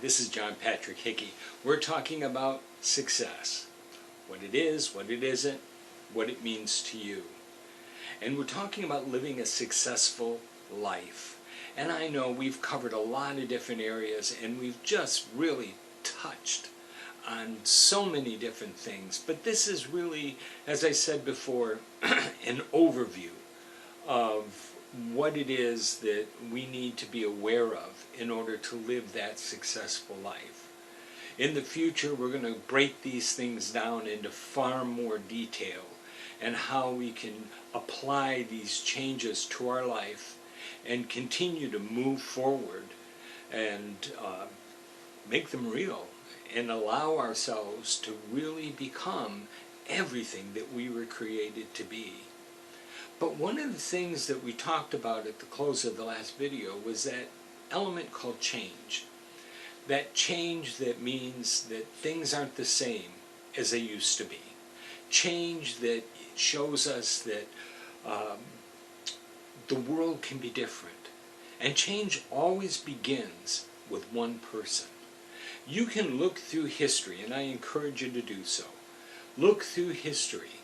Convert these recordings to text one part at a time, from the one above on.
this is John Patrick Hickey. We're talking about success. What it is, what it isn't, what it means to you. And we're talking about living a successful life. And I know we've covered a lot of different areas and we've just really touched on so many different things. But this is really, as I said before, an overview of what it is that we need to be aware of in order to live that successful life. In the future, we're going to break these things down into far more detail and how we can apply these changes to our life and continue to move forward and make them real and allow ourselves to really become everything that we were created to be. But one of the things that we talked about at the close of the last video was that element called change. That change that means that things aren't the same as they used to be. Change that shows us that the world can be different. And change always begins with one person. You can look through history, and I encourage you to do so. Look through history,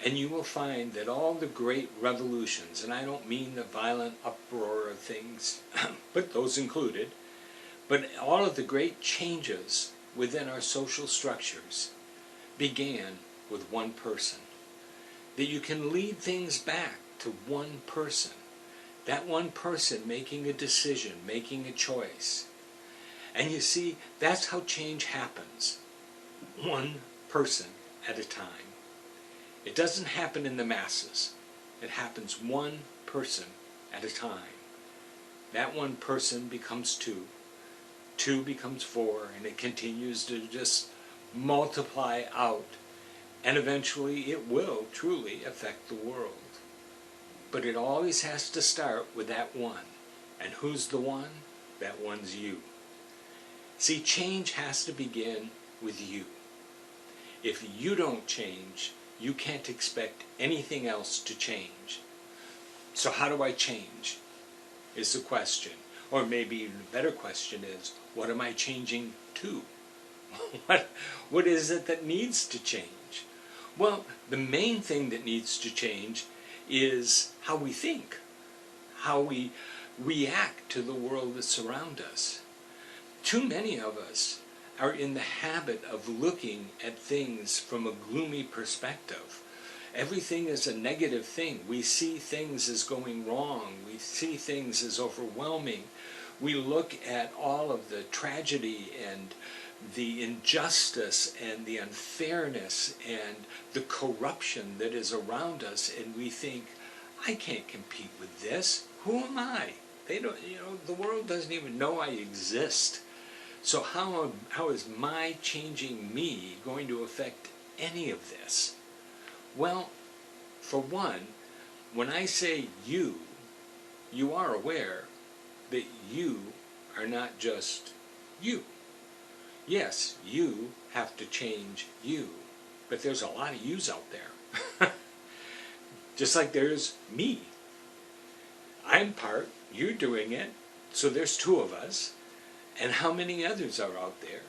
and you will find that all the great revolutions, and I don't mean the violent uproar of things, but those included, but all of the great changes within our social structures began with one person. That you can lead things back to one person. That one person making a decision, making a choice. And you see, that's how change happens. One person at a time. It doesn't happen in the masses. It happens one person at a time. That one person becomes two. Two becomes four, and it continues to just multiply out. And eventually it will truly affect the world. But it always has to start with that one. And who's the one? That one's you. See, change has to begin with you. If you don't change, you can't expect anything else to change. So how do I change? Is the question. Or maybe even a better question is, what am I changing to? What is it that needs to change? Well, the main thing that needs to change is how we think, how we react to the world that surrounds us. Too many of us are in the habit of looking at things from a gloomy perspective. Everything is a negative thing. We see things as going wrong. We see things as overwhelming. We look at all of the tragedy and the injustice and the unfairness and the corruption that is around us, and we think, I can't compete with this. Who am I? They don't, the world doesn't even know I exist. So how is my changing me going to affect any of this? Well, for one, when I say you are aware that you are not just you. Yes, you have to change you, but there's a lot of yous out there. Just like there's me. I'm part, you're doing it, so there's two of us. And how many others are out there?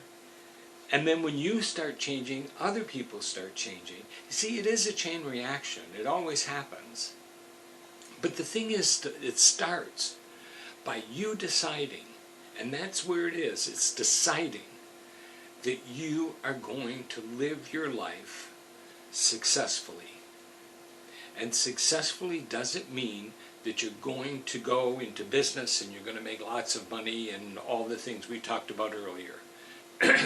And then when you start changing, other people start changing. You see, it is a chain reaction. It always happens. But the thing is, it starts by you deciding, and that's where it is. It's deciding that you are going to live your life successfully. And successfully doesn't mean that you're going to go into business and you're going to make lots of money and all the things we talked about earlier.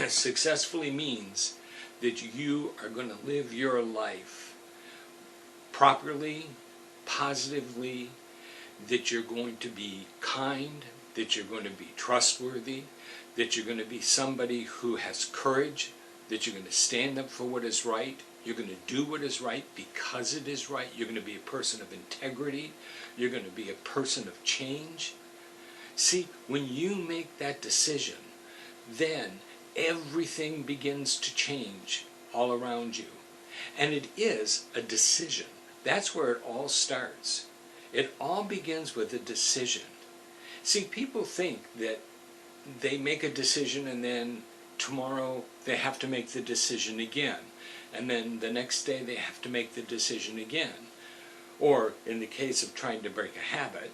Successfully means that you are going to live your life properly, positively, that you're going to be kind, that you're going to be trustworthy, that you're going to be somebody who has courage, that you're going to stand up for what is right. You're going to do what is right because it is right. You're going to be a person of integrity. You're going to be a person of change. See, when you make that decision, then everything begins to change all around you. And it is a decision. That's where it all starts. It all begins with a decision. See, people think that they make a decision, and then tomorrow they have to make the decision again. And then the next day they have to make the decision again. Or in the case of trying to break a habit,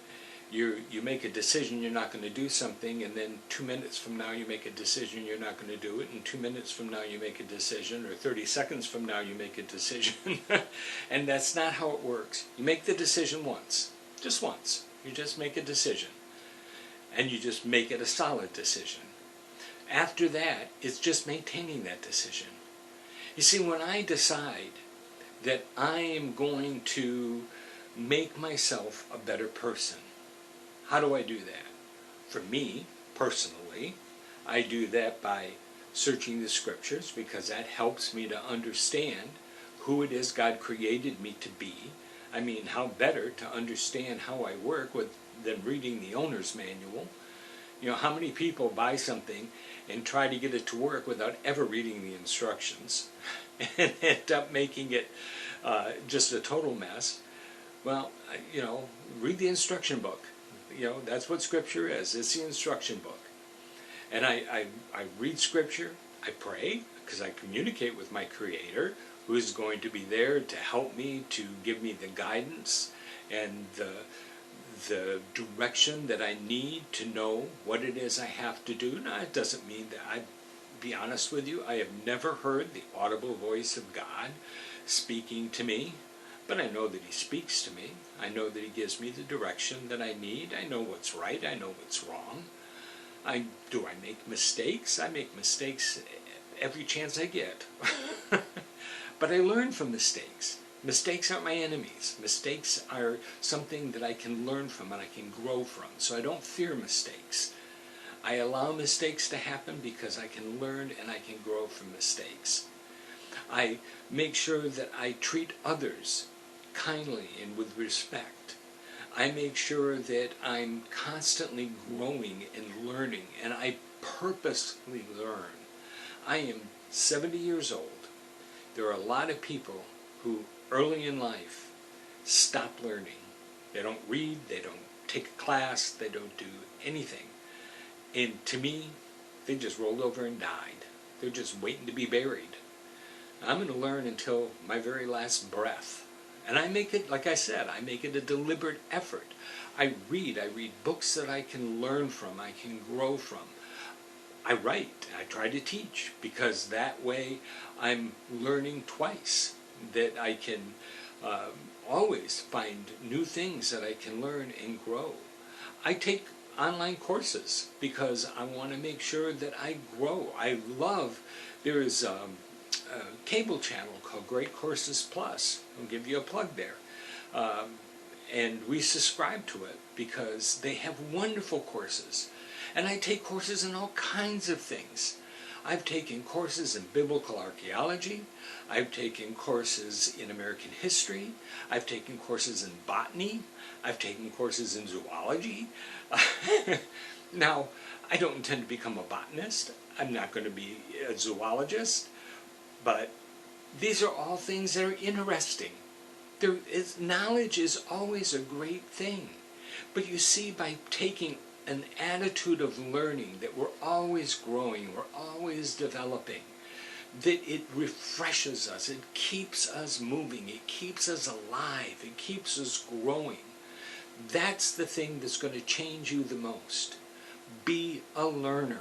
you make a decision you're not going to do something, and then 2 minutes from now you make a decision you're not going to do it, and 2 minutes from now you make a decision, or 30 seconds from now you make a decision. And that's not how it works. You make the decision once, just once. You just make a decision, and you just make it a solid decision. After that, it's just maintaining that decision. You see, when I decide that I am going to make myself a better person, how do I do that? For me, personally, I do that by searching the scriptures, because that helps me to understand who it is God created me to be. I mean, how better to understand how I work than reading the owner's manual? You know, how many people buy something and try to get it to work without ever reading the instructions and end up making it just a total mess? Well, you know, read the instruction book. You know, that's what Scripture is. It's the instruction book. And I read Scripture, I pray, because I communicate with my Creator, who is going to be there to help me, to give me the guidance and the direction that I need to know what it is I have to do. Now, it doesn't mean that, I'll be honest with you, I have never heard the audible voice of God speaking to me. But I know that He speaks to me. I know that He gives me the direction that I need. I know what's right. I know what's wrong. Do I make mistakes? I make mistakes every chance I get. But I learn from mistakes. Mistakes aren't my enemies. Mistakes are something that I can learn from and I can grow from. So I don't fear mistakes. I allow mistakes to happen because I can learn and I can grow from mistakes. I make sure that I treat others kindly and with respect. I make sure that I'm constantly growing and learning, and I purposely learn. I am 70 years old. There are a lot of people who early in life stop learning. They don't read, they don't take a class, they don't do anything. And to me, they just rolled over and died. They're just waiting to be buried. I'm going to learn until my very last breath. And I make it, like I said, I make it a deliberate effort. I read books that I can learn from, I can grow from. I write, I try to teach, because that way I'm learning twice, that I can always find new things that I can learn and grow. I take online courses because I want to make sure that I grow. There is a cable channel called Great Courses Plus. I'll give you a plug there. And we subscribe to it because they have wonderful courses. And I take courses in all kinds of things. I've taken courses in biblical archaeology. I've taken courses in American history. I've taken courses in botany. I've taken courses in zoology. Now, I don't intend to become a botanist. I'm not going to be a zoologist. But these are all things that are interesting. Knowledge is always a great thing. But you see, by taking an attitude of learning, that we're always growing, we're always developing, that it refreshes us, it keeps us moving, it keeps us alive, it keeps us growing. That's the thing that's going to change you the most. Be a learner.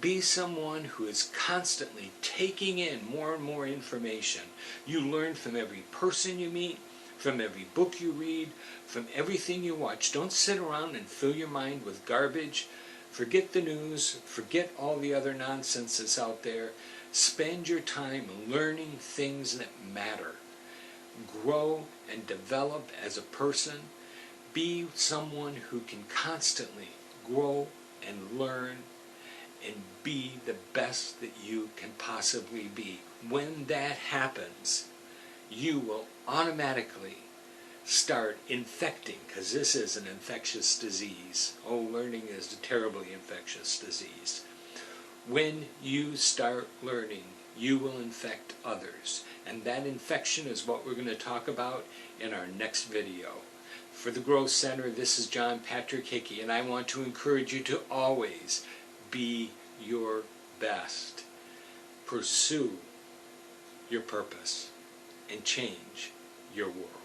Be someone who is constantly taking in more and more information. You learn from every person you meet, from every book you read, from everything you watch. Don't sit around and fill your mind with garbage. Forget the news. Forget all the other nonsense that's out there. Spend your time learning things that matter. Grow and develop as a person. Be someone who can constantly grow and learn and be the best that you can possibly be. When that happens, you will automatically start infecting, because this is an infectious disease. Oh, learning is a terribly infectious disease. When you start learning, you will infect others. And that infection is what we're going to talk about in our next video. For the Growth Center, this is John Patrick Hickey, and I want to encourage you to always be your best. Pursue your purpose and change your world.